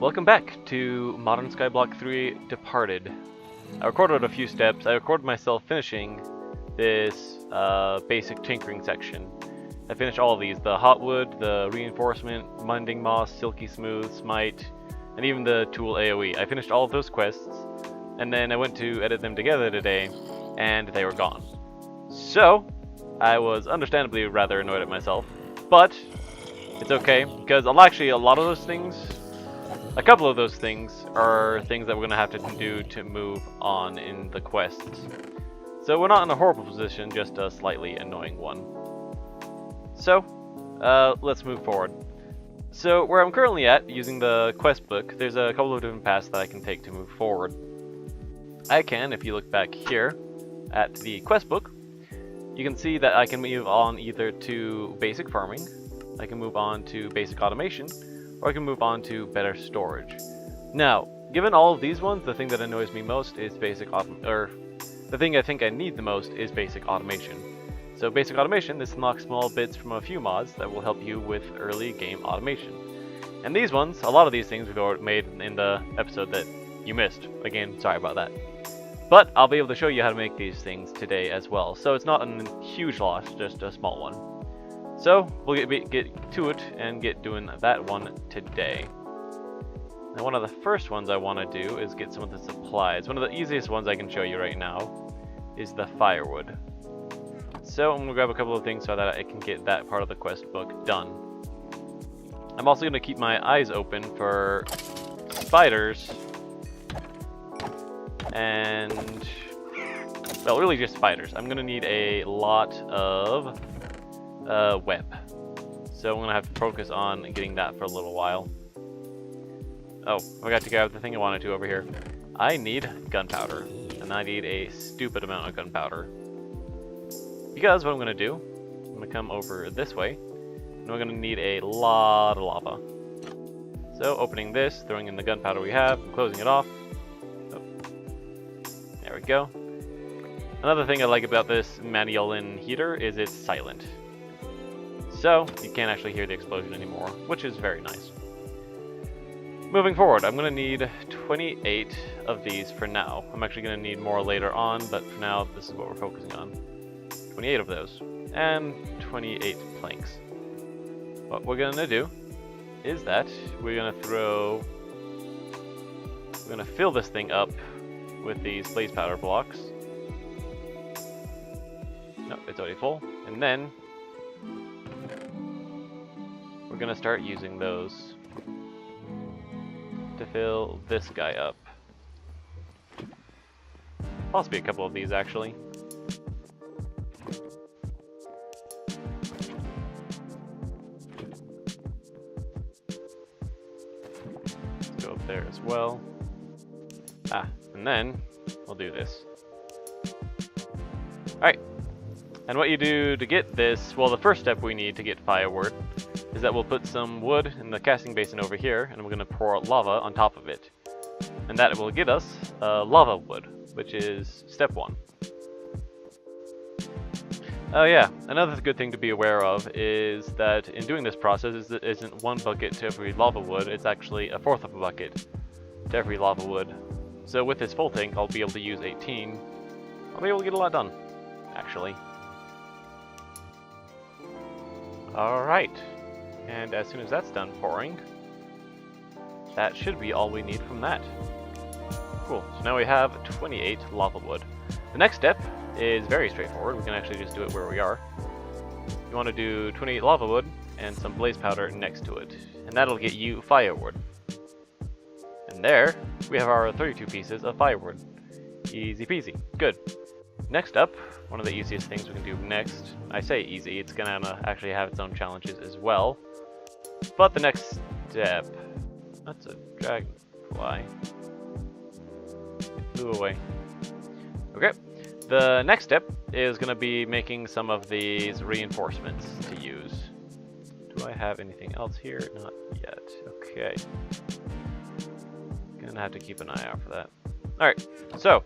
Welcome back to Modern Skyblock 3 Departed. I recorded a few steps. I recorded myself finishing this basic tinkering section. I finished all of these, the hot wood, the reinforcement, mending moss, silky smooth, smite, and even the tool AoE. I finished all of those quests, and then I went to edit them together today, and they were gone. So, I was understandably rather annoyed at myself, but it's okay, because actually a lot of those things, a couple of those things are things that we're going to have to do to move on in the quests. So we're not in a horrible position, just a slightly annoying one. So, let's move forward. So where I'm currently at, using the quest book, there's a couple of different paths that I can take to move forward. I can, if you look back here at the quest book, you can see that I can move on either to basic farming, I can move on to basic automation, or I can move on to better storage. Now, given all of these ones, the thing that annoys me most is the thing I think I need the most is basic automation. So basic automation, this unlocks small bits from a few mods that will help you with early game automation. And these ones, a lot of these things we've already made in the episode that you missed. Again, sorry about that. But I'll be able to show you how to make these things today as well. So it's not a huge loss, just a small one. So we'll get to it and get doing that one today. Now one of the first ones I want to do is get some of the supplies. One of the easiest ones I can show you right now is the firewood. So I'm going to grab a couple of things so that I can get that part of the quest book done. I'm also going to keep my eyes open for spiders and, well, really just spiders. I'm going to need a lot of web. So I'm going to have to focus on getting that for a little while. Oh, I forgot to grab the thing I wanted to over here. I need gunpowder, and I need a stupid amount of gunpowder. Because what I'm going to do, I'm going to come over this way, and we're going to need a lot of lava. So opening this, throwing in the gunpowder we have, closing it off. Oh. There we go. Another thing I like about this Maniolan heater is it's silent. So you can't actually hear the explosion anymore, which is very nice. Moving forward, I'm going to need 28 of these for now. I'm actually going to need more later on, but for now, this is what we're focusing on. 28 of those, and 28 planks. What we're going to do is that we're going to fill this thing up with these blaze powder blocks. No, it's already full. And then we're going to start using those to fill this guy up. Possibly a couple of these, actually. Let's go up there as well. And then we'll do this. Alright. And what you do to get this, well, the first step we need to get firewood is that we'll put some wood in the casting basin over here, and we're going to pour lava on top of it. And that will get us lava wood, which is step 1. Oh yeah, another good thing to be aware of is that in doing this process, it isn't 1 bucket to every lava wood, it's actually a 1/4 of a bucket to every lava wood. So with this full tank, I'll be able to use 18. I'll be able to get a lot done, actually. Alright. And as soon as that's done pouring, that should be all we need from that. Cool, so now we have 28 lava wood. The next step is very straightforward. We can actually just do it where we are. You want to do 28 lava wood and some blaze powder next to it. And that'll get you firewood. And there, we have our 32 pieces of firewood. Easy peasy. Good. Next up, one of the easiest things we can do next, I say easy, it's gonna actually have its own challenges as well. But the next step, that's a dragonfly. It flew away. Okay, the next step is gonna be making some of these reinforcements to use. Do I have anything else here? Not yet. Okay. Gonna have to keep an eye out for that. Alright, so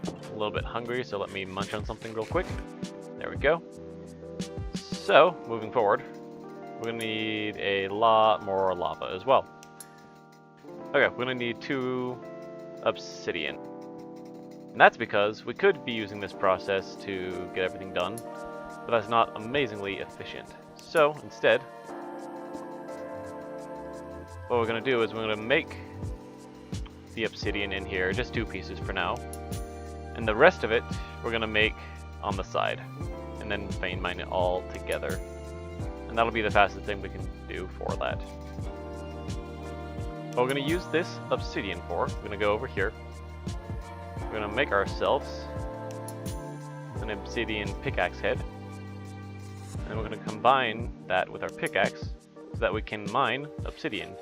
a little bit hungry, so let me munch on something real quick. There we go. So, moving forward, we're gonna need a lot more lava as well. Okay, we're gonna need 2 obsidian. And that's because we could be using this process to get everything done, but that's not amazingly efficient. So, instead, what we're gonna do is we're gonna make the obsidian in here, just 2 pieces for now. And the rest of it, we're gonna make on the side. And then vein mine it all together. And that'll be the fastest thing we can do for that. What we're going to use this obsidian for, we're going to go over here. We're going to make ourselves an obsidian pickaxe head. And we're going to combine that with our pickaxe so that we can mine obsidian.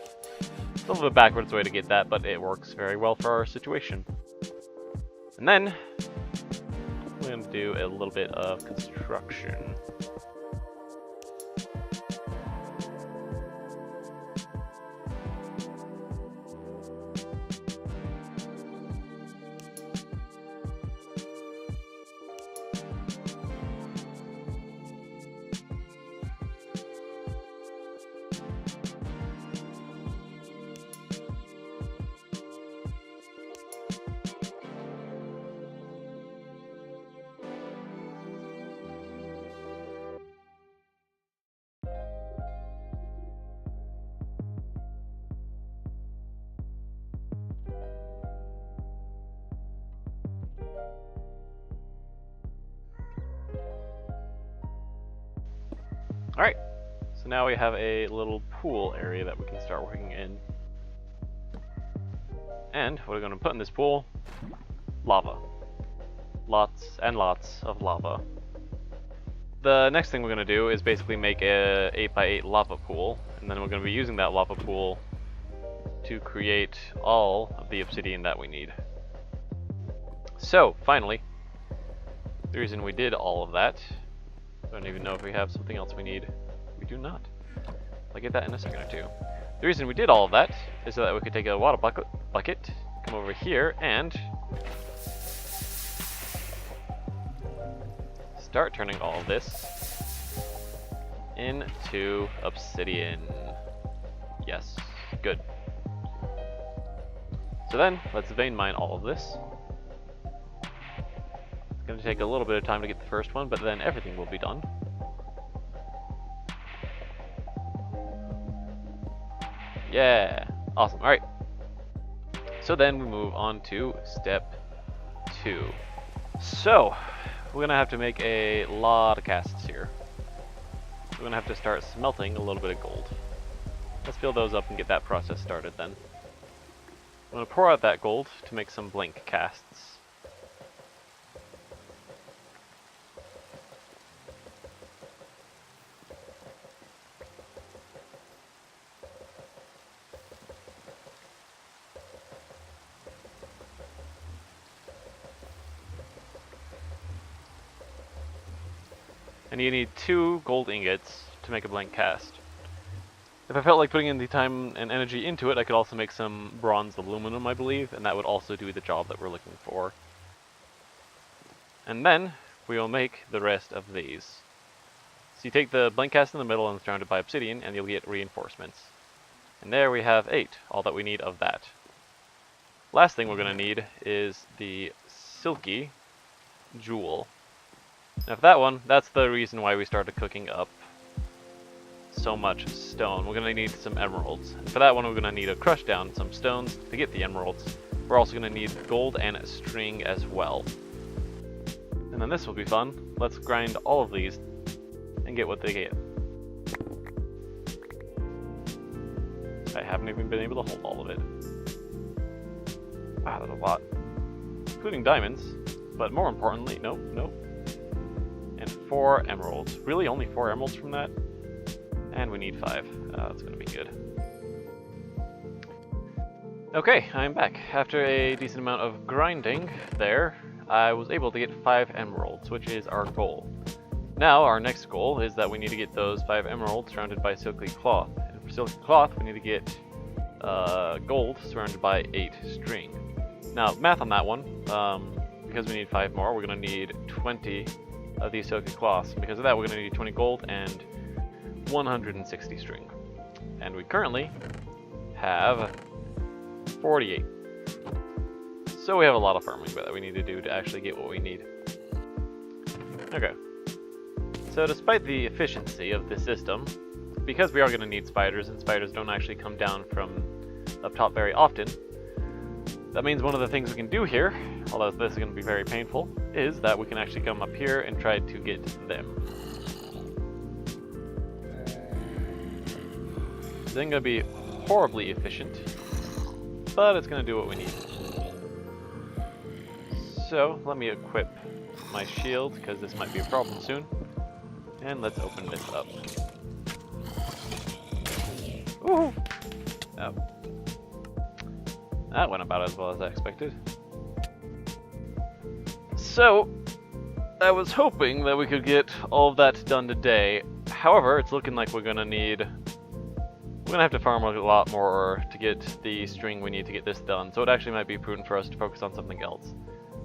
It's a little bit backwards way to get that, but it works very well for our situation. And then we're going to do a little bit of construction. Alright, so now we have a little pool area that we can start working in. And what we're going to put in this pool? Lava. Lots and lots of lava. The next thing we're going to do is basically make a 8x8 lava pool, and then we're going to be using that lava pool to create all of the obsidian that we need. So, finally, the reason we did all of that, I don't even know if we have something else we need. We do not. I'll get that in a second or two. The reason we did all of that is so that we could take a water bucket, come over here, and start turning all of this into obsidian. Yes, good. So then, let's vein mine all of this. It's going to take a little bit of time to get the first one, but then everything will be done. Yeah, awesome. Alright. So then we move on to step 2. So, we're going to have to make a lot of casts here. We're going to have to start smelting a little bit of gold. Let's fill those up and get that process started then. I'm going to pour out that gold to make some blank casts. And you need 2 gold ingots to make a blank cast. If I felt like putting in the time and energy into it, I could also make some bronze aluminum, I believe, and that would also do the job that we're looking for. And then, we will make the rest of these. So you take the blank cast in the middle and surround it by obsidian, and you'll get reinforcements. And there we have 8, all that we need of that. Last thing we're going to need is the silky jewel. Now for that one, that's the reason why we started cooking up so much stone. We're going to need some emeralds. And for that one, we're going to need to crush down some stones to get the emeralds. We're also going to need gold and string as well. And then this will be fun. Let's grind all of these and get what they get. I haven't even been able to hold all of it. Wow, that's a lot. Including diamonds, but more importantly, nope. And 4 emeralds. Really, only 4 emeralds from that? And we need 5. That's gonna be good. Okay, I'm back. After a decent amount of grinding there, I was able to get 5 emeralds, which is our goal. Now, our next goal is that we need to get those 5 emeralds surrounded by silky cloth. And for silky cloth, we need to get gold surrounded by 8 string. Now, math on that one, because we need 5 more, we're going to need 20 of these silky cloths. Because of that, we're going to need 20 gold and 160 string. And we currently have 48. So we have a lot of farming that we need to do to actually get what we need. Okay. So despite the efficiency of the system, because we are going to need spiders, and spiders don't actually come down from up top very often, that means one of the things we can do here, although this is going to be very painful, is that we can actually come up here and try to get them. This isn't going to be horribly efficient, but it's going to do what we need. So, let me equip my shield, because this might be a problem soon. And let's open this up. Ooh! Oh. That went about as well as I expected. So, I was hoping that we could get all of that done today. However, it's looking like we're gonna have to farm a lot more to get the string we need to get this done. So it actually might be prudent for us to focus on something else.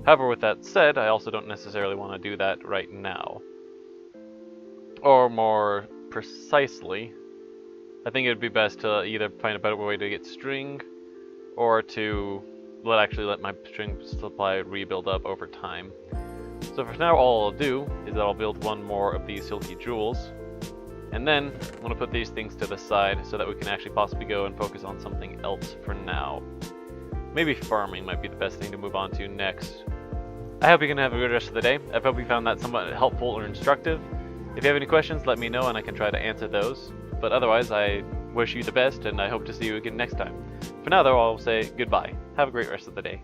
However, with that said, I also don't necessarily want to do that right now. Or more precisely, I think it would be best to either find a better way to get string, or to actually let my string supply rebuild up over time. So for now, all I'll do is that I'll build one more of these silky jewels, and then I'm going to put these things to the side so that we can actually possibly go and focus on something else for now. Maybe farming might be the best thing to move on to next. I hope you can have a good rest of the day. I hope you found that somewhat helpful or instructive. If you have any questions, let me know and I can try to answer those. But otherwise, I wish you the best and I hope to see you again next time. For now though, I'll say goodbye. Have a great rest of the day.